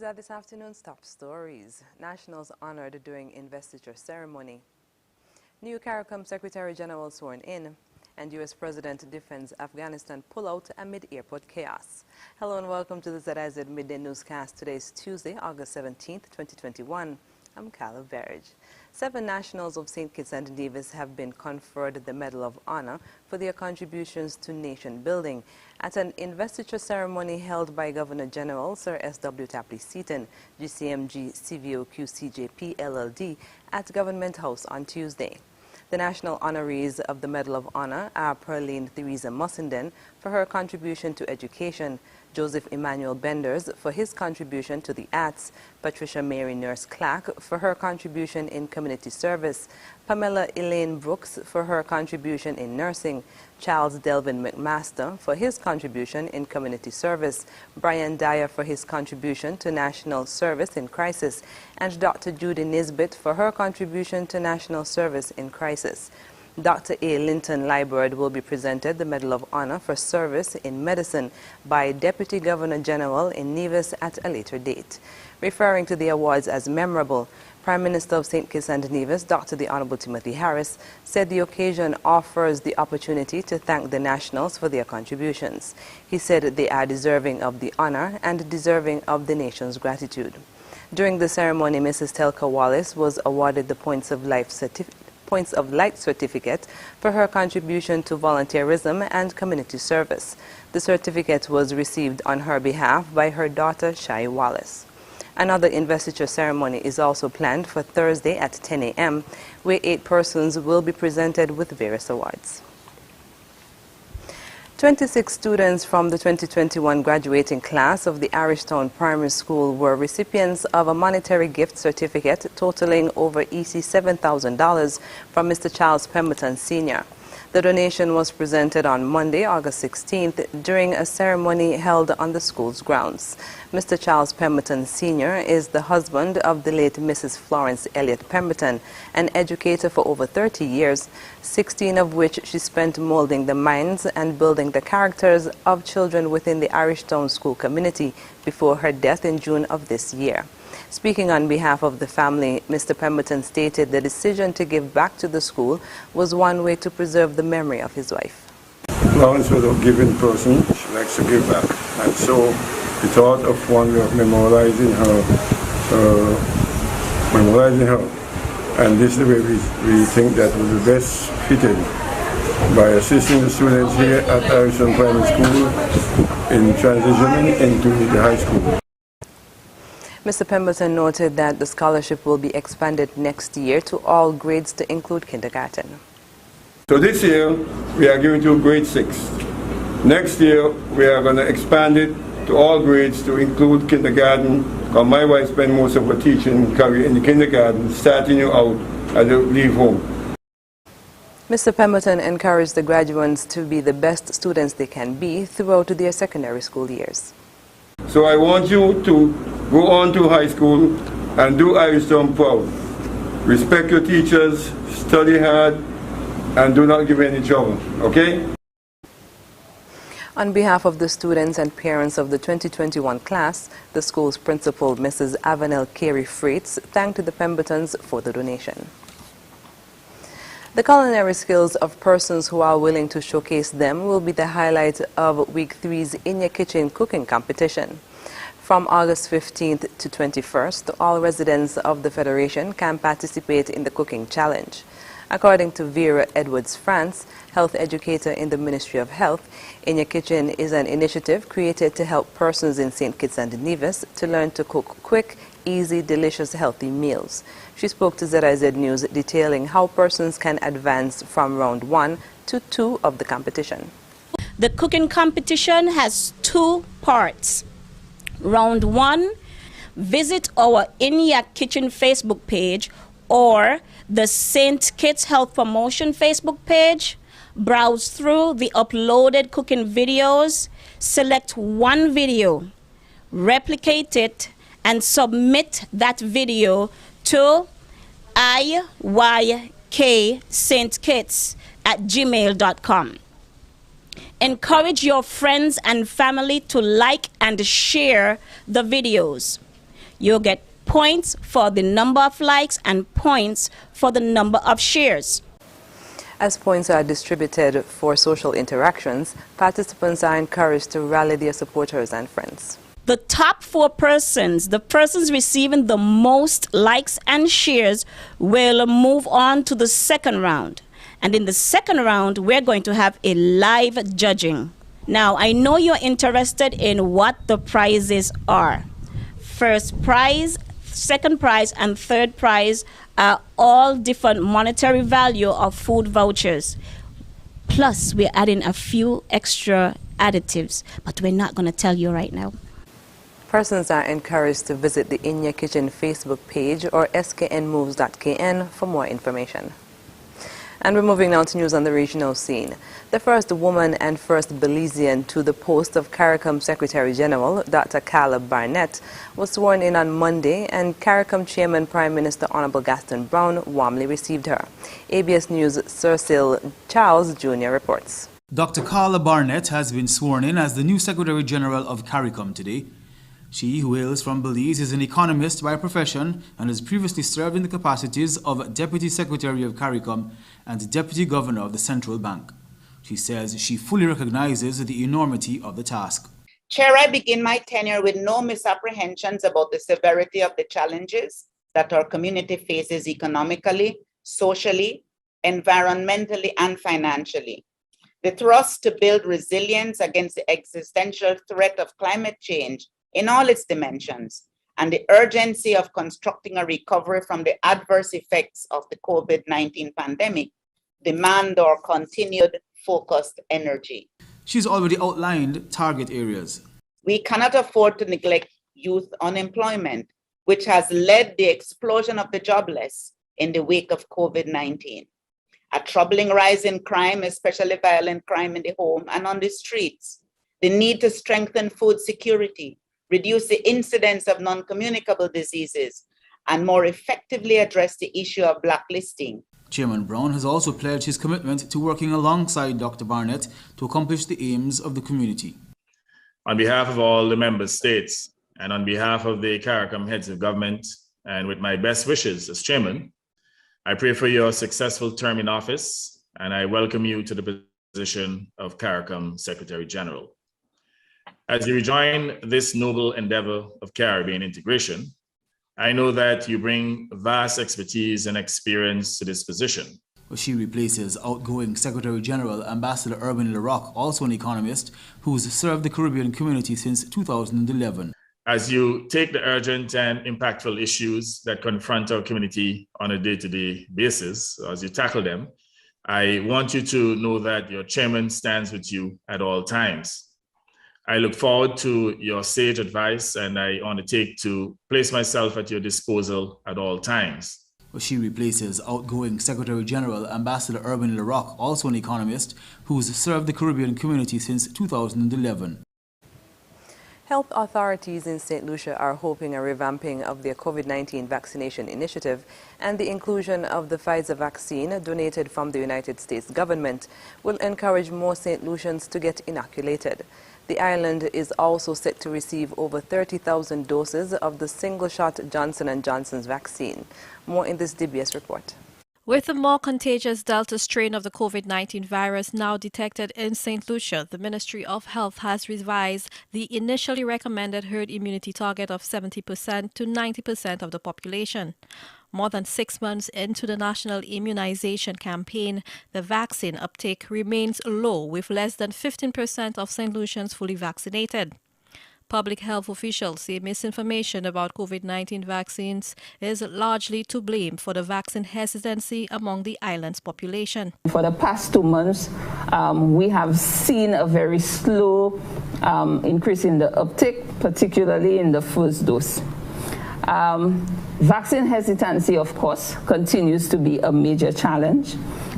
are this afternoon's top stories. Nationals honored during investiture ceremony. New CARICOM Secretary General sworn in, and U.S. President defends Afghanistan pullout amid airport chaos. Hello and welcome to the ZIZ Midday Newscast. Today is Tuesday, August 17th, 2021. I'm Carla Verge. 7 nationals of St. Kitts and Nevis have been conferred the Medal of Honor for their contributions to nation building at an investiture ceremony held by Governor General Sir S.W. Tapley Seaton, GCMG CVOQ-CJP LLD, at Government House on Tuesday. The national honorees of the Medal of Honor are Perline Theresa Mussenden for her contribution to education, Joseph Emmanuel Benders for his contribution to the arts, Patricia Mary Nurse Clark for her contribution in community service, Pamela Elaine Brooks for her contribution in nursing, Charles Delvin McMaster for his contribution in community service, Brian Dyer for his contribution to national service in crisis, and Dr. Judy Nisbet for her contribution to national service in crisis. Dr. A. Linton Liburd will be presented the Medal of Honor for service in medicine by Deputy Governor General in Nevis at a later date. Referring to the awards as memorable, Prime Minister of St. Kitts and Nevis, Dr. the Honorable Timothy Harris, said the occasion offers the opportunity to thank the nationals for their contributions. He said they are deserving of the honor and deserving of the nation's gratitude. During the ceremony, Mrs. Telka Wallace was awarded the Points of Light certificate for her contribution to volunteerism and community service. The certificate was received on her behalf by her daughter, Shai Wallace. Another investiture ceremony is also planned for Thursday at 10 a.m., where 8 persons will be presented with various awards. 26 students from the 2021 graduating class of the Irishtown Primary School were recipients of a monetary gift certificate totaling over $7,000 from Mr. Charles Pemberton Sr. The donation was presented on Monday, August 16th, during a ceremony held on the school's grounds. Mr. Charles Pemberton Sr. is the husband of the late Mrs. Florence Elliott Pemberton, an educator for over 30 years, 16 of which she spent molding the minds and building the characters of children within the Irishtown school community before her death in June of this year. Speaking on behalf of the family, Mr. Pemberton stated the decision to give back to the school was one way to preserve the memory of his wife. Florence was a giving person. She likes to give back. And so we thought of one way of memorializing her. And this is the way we think that was the best fitted by assisting the students here at Irishtown Primary School in transitioning into the high school. Mr. Pemberton noted that the scholarship will be expanded next year to all grades to include kindergarten. So this year, we are giving to grade 6. Next year, we are going to expand it to all grades to include kindergarten, because my wife spent most of her teaching career in the kindergarten, starting you out as you leave home. Mr. Pemberton encouraged the graduates to be the best students they can be throughout their secondary school years. So I want you to go on to high school and do Irishtown proud. Respect your teachers, study hard, and do not give any trouble, okay? On behalf of the students and parents of the 2021 class, the school's principal, Mrs. Avanel Carey Freites, thanked the Pembertons for the donation. The culinary skills of persons who are willing to showcase them will be the highlight of Week 3's In Your Kitchen cooking competition. From August 15th to 21st, all residents of the Federation can participate in the cooking challenge. According to Vera Edwards-France, health educator in the Ministry of Health, In Your Kitchen is an initiative created to help persons in St. Kitts and Nevis to learn to cook quick, easy, delicious, healthy meals. She spoke to ZIZ News detailing how persons can advance from round 1 to 2 of the competition. The cooking competition has 2 parts. Round 1, visit our In Your Kitchen Facebook page or the St. Kitts Health Promotion Facebook page. Browse through the uploaded cooking videos, select one video, replicate it, and submit that video to iykstkits@gmail.com. Encourage your friends and family to like and share the videos. You'll get points for the number of likes and points for the number of shares. As points are distributed for social interactions, participants are encouraged to rally their supporters and friends. The top 4 persons, the persons receiving the most likes and shares, will move on to the second round. And in the second round, we're going to have a live judging. Now, I know you're interested in what the prizes are. First prize, second prize, and third prize are all different monetary value of food vouchers. Plus, we're adding a few extra additives, but we're not going to tell you right now. Persons are encouraged to visit the In Your Kitchen Facebook page or sknmoves.kn for more information. And we're moving now to news on the regional scene. The first woman and first Belizean to the post of CARICOM Secretary General, Dr. Carla Barnett, was sworn in on Monday, and CARICOM Chairman Prime Minister Honorable Gaston Brown warmly received her. ABS News' Cecil Charles Jr. reports. Dr. Carla Barnett has been sworn in as the new Secretary General of CARICOM today. She, who hails from Belize, is an economist by profession and has previously served in the capacities of Deputy Secretary of CARICOM and Deputy Governor of the Central Bank. She says she fully recognizes the enormity of the task. Chair, I begin my tenure with no misapprehensions about the severity of the challenges that our community faces economically, socially, environmentally, and financially. The thrust to build resilience against the existential threat of climate change in all its dimensions, and the urgency of constructing a recovery from the adverse effects of the COVID-19 pandemic demand our continued focused energy. She's already outlined target areas. We cannot afford to neglect youth unemployment, which has led the explosion of the jobless in the wake of COVID-19. A troubling rise in crime, especially violent crime in the home and on the streets. The need to strengthen food security, reduce the incidence of non-communicable diseases, and more effectively address the issue of blacklisting. Chairman Brown has also pledged his commitment to working alongside Dr. Barnett to accomplish the aims of the community. On behalf of all the member states and on behalf of the CARICOM heads of government, and with my best wishes as chairman, I pray for your successful term in office, and I welcome you to the position of CARICOM Secretary General. As you rejoin this noble endeavor of Caribbean integration, I know that you bring vast expertise and experience to this position. She replaces outgoing Secretary General Ambassador Erwin LaRock, also an economist, who's served the Caribbean community since 2011. As you take the urgent and impactful issues that confront our community on a day-to-day basis, as you tackle them, I want you to know that your chairman stands with you at all times. I look forward to your sage advice, and I undertake to place myself at your disposal at all times. She replaces outgoing Secretary General Ambassador Erwin LaRock, also an economist, who's served the Caribbean community since 2011. Health authorities in St. Lucia are hoping a revamping of their COVID-19 vaccination initiative and the inclusion of the Pfizer vaccine donated from the United States government will encourage more St. Lucians to get inoculated. The island is also set to receive over 30,000 doses of the single-shot Johnson & Johnson's vaccine. More in this DBS report. With the more contagious Delta strain of the COVID-19 virus now detected in St. Lucia, the Ministry of Health has revised the initially recommended herd immunity target of 70% to 90% of the population. More than 6 months into the national immunization campaign, the vaccine uptake remains low, with less than 15% of St. Lucians fully vaccinated. Public health officials say misinformation about COVID-19 vaccines is largely to blame for the vaccine hesitancy among the island's population. For the past 2 months, we have seen a very slow increase in the uptake, particularly in the first dose. Vaccine hesitancy, of course, continues to be a major challenge,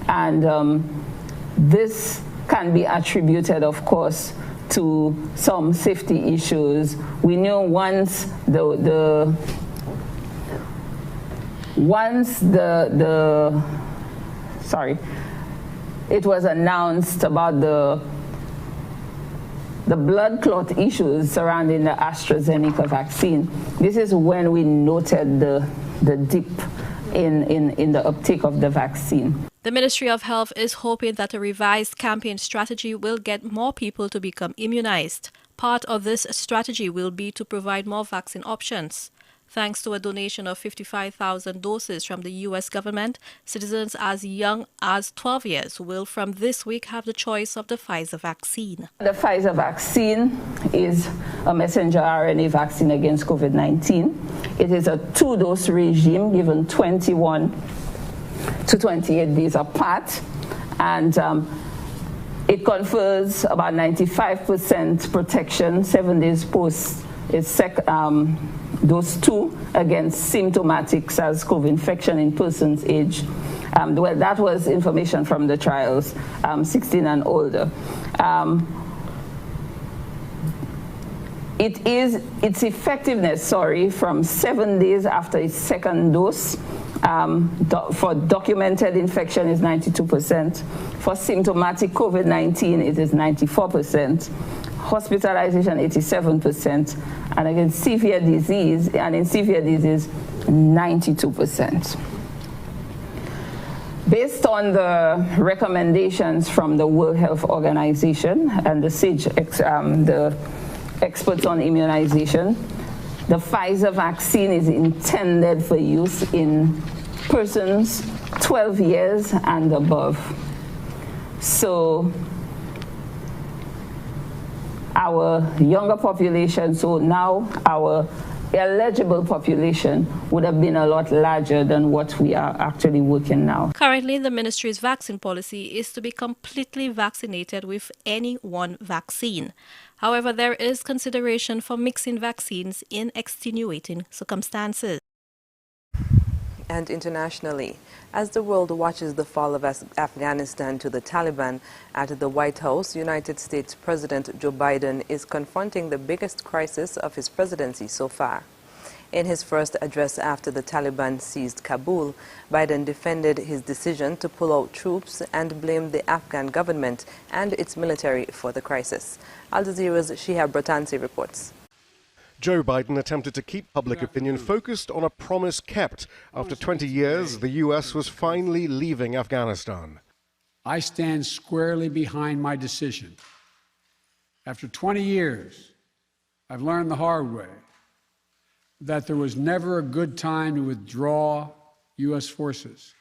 and this can be attributed, of course, to some safety issues. We knew once it was announced about the the blood clot issues surrounding the AstraZeneca vaccine, this is when we noted the dip in the uptake of the vaccine. The Ministry of Health is hoping that a revised campaign strategy will get more people to become immunized. Part of this strategy will be to provide more vaccine options. Thanks to a donation of 55,000 doses from the U.S. government, citizens as young as 12 years will from this week have the choice of the Pfizer vaccine. The Pfizer vaccine is a messenger RNA vaccine against COVID-19. It is a 2-dose regime given 21 to 28 days apart, and it confers about 95% protection 7 days post its dose 2 against symptomatic SARS-CoV infection in persons aged. Well, that was information from the trials, 16 and older. Its effectiveness, from 7 days after its second dose for documented infection is 92%. For symptomatic COVID-19, it is 94%. Hospitalization, 87%. And against severe disease, 92%. Based on the recommendations from the World Health Organization and the ZIZ, the experts on immunization, the Pfizer vaccine is intended for use in persons 12 years and above. So our younger population, so now our eligible population would have been a lot larger than what we are actually working now. Currently, the ministry's vaccine policy is to be completely vaccinated with any one vaccine. However, there is consideration for mixing vaccines in extenuating circumstances. And internationally, as the world watches the fall of Afghanistan to the Taliban, at the White House, United States President Joe Biden is confronting the biggest crisis of his presidency so far. In his first address after the Taliban seized Kabul, Biden defended his decision to pull out troops and blamed the Afghan government and its military for the crisis. Al Jazeera's Shihab Bratansi reports. Joe Biden attempted to keep public opinion focused on a promise kept. After 20 years, the U.S. was finally leaving Afghanistan. I stand squarely behind my decision. After 20 years, I've learned the hard way that there was never a good time to withdraw U.S. forces.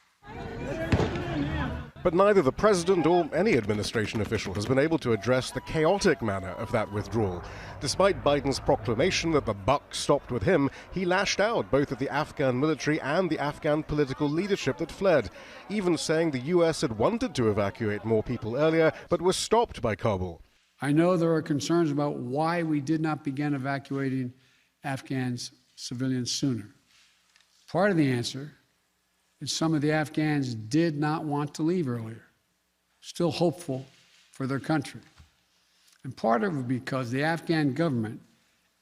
But neither the president or any administration official has been able to address the chaotic manner of that withdrawal. Despite Biden's proclamation that the buck stopped with him, he lashed out both at the Afghan military and the Afghan political leadership that fled, even saying the U.S. had wanted to evacuate more people earlier, but was stopped by Kabul. I know there are concerns about why we did not begin evacuating Afghan civilians sooner. Part of the answer is some of the Afghans did not want to leave earlier, still hopeful for their country. And part of it because the Afghan government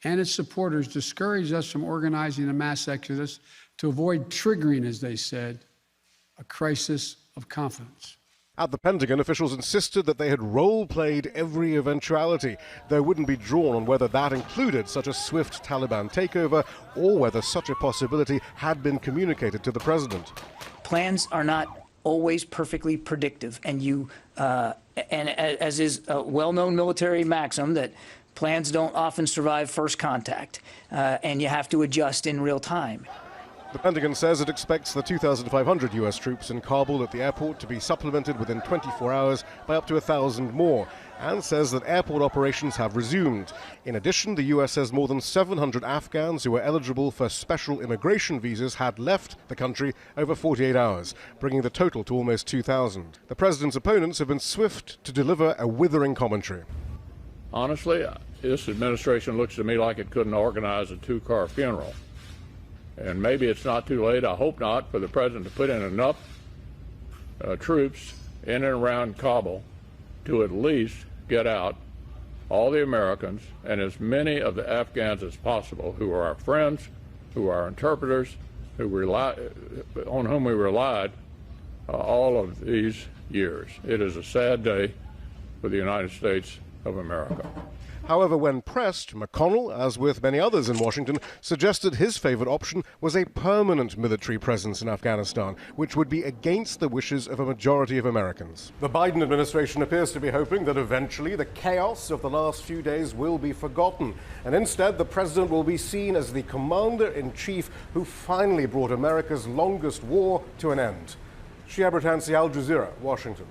and its supporters discouraged us from organizing a mass exodus to avoid triggering, as they said, a crisis of confidence. At the Pentagon, officials insisted that they had role-played every eventuality. There wouldn't be drawn on whether that included such a swift Taliban takeover or whether such a possibility had been communicated to the president. Plans are not always perfectly predictive, and as is a well-known military maxim, that plans don't often survive first contact, and you have to adjust in real time. The Pentagon says it expects the 2,500 U.S. troops in Kabul at the airport to be supplemented within 24 hours by up to 1,000 more, and says that airport operations have resumed. In addition, the U.S. says more than 700 Afghans who were eligible for special immigration visas had left the country over 48 hours, bringing the total to almost 2,000. The president's opponents have been swift to deliver a withering commentary. Honestly, this administration looks to me like it couldn't organize a two-car funeral. And maybe it's not too late, I hope not, for the president to put in enough troops in and around Kabul to at least get out all the Americans and as many of the Afghans as possible who are our friends, who are our interpreters, on whom we relied all of these years. It is a sad day for the United States of America. However, when pressed, McConnell, as with many others in Washington, suggested his favored option was a permanent military presence in Afghanistan, which would be against the wishes of a majority of Americans. The Biden administration appears to be hoping that eventually the chaos of the last few days will be forgotten, and instead the president will be seen as the commander-in-chief who finally brought America's longest war to an end. Shia Bertansi, Al Jazeera, Washington.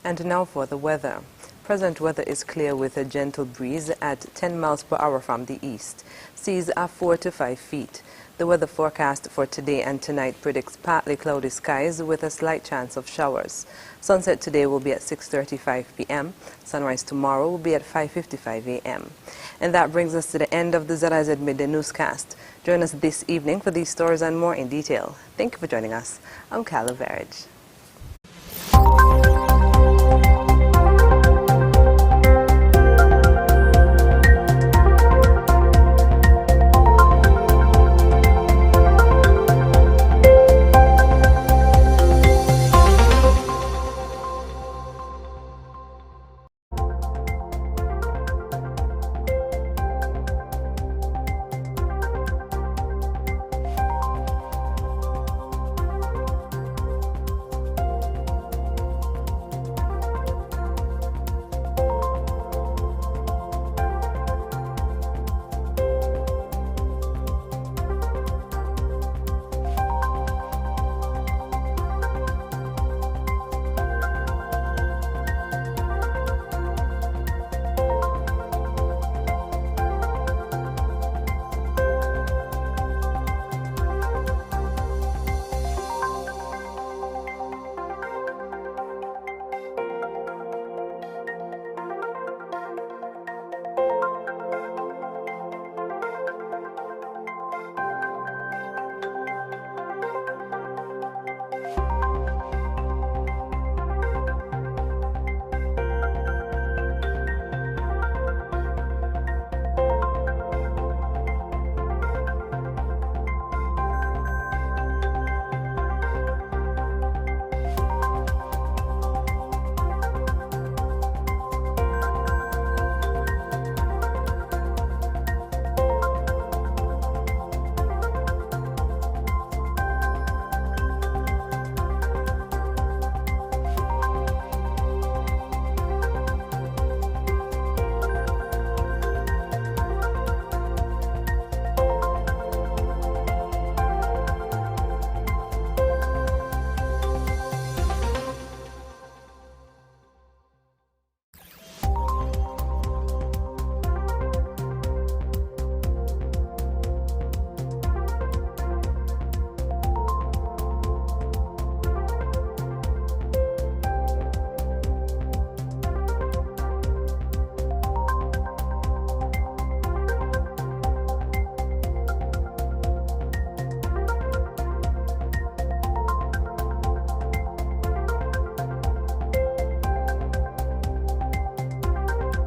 And now for the weather. Present weather is clear with a gentle breeze at 10 miles per hour from the east. Seas are 4 to 5 feet. The weather forecast for today and tonight predicts partly cloudy skies with a slight chance of showers. Sunset today will be at 6:35 p.m. Sunrise tomorrow will be at 5:55 a.m. And that brings us to the end of the ZIZ Midday Newscast. Join us this evening for these stories and more in detail. Thank you for joining us. I'm Carla Verage.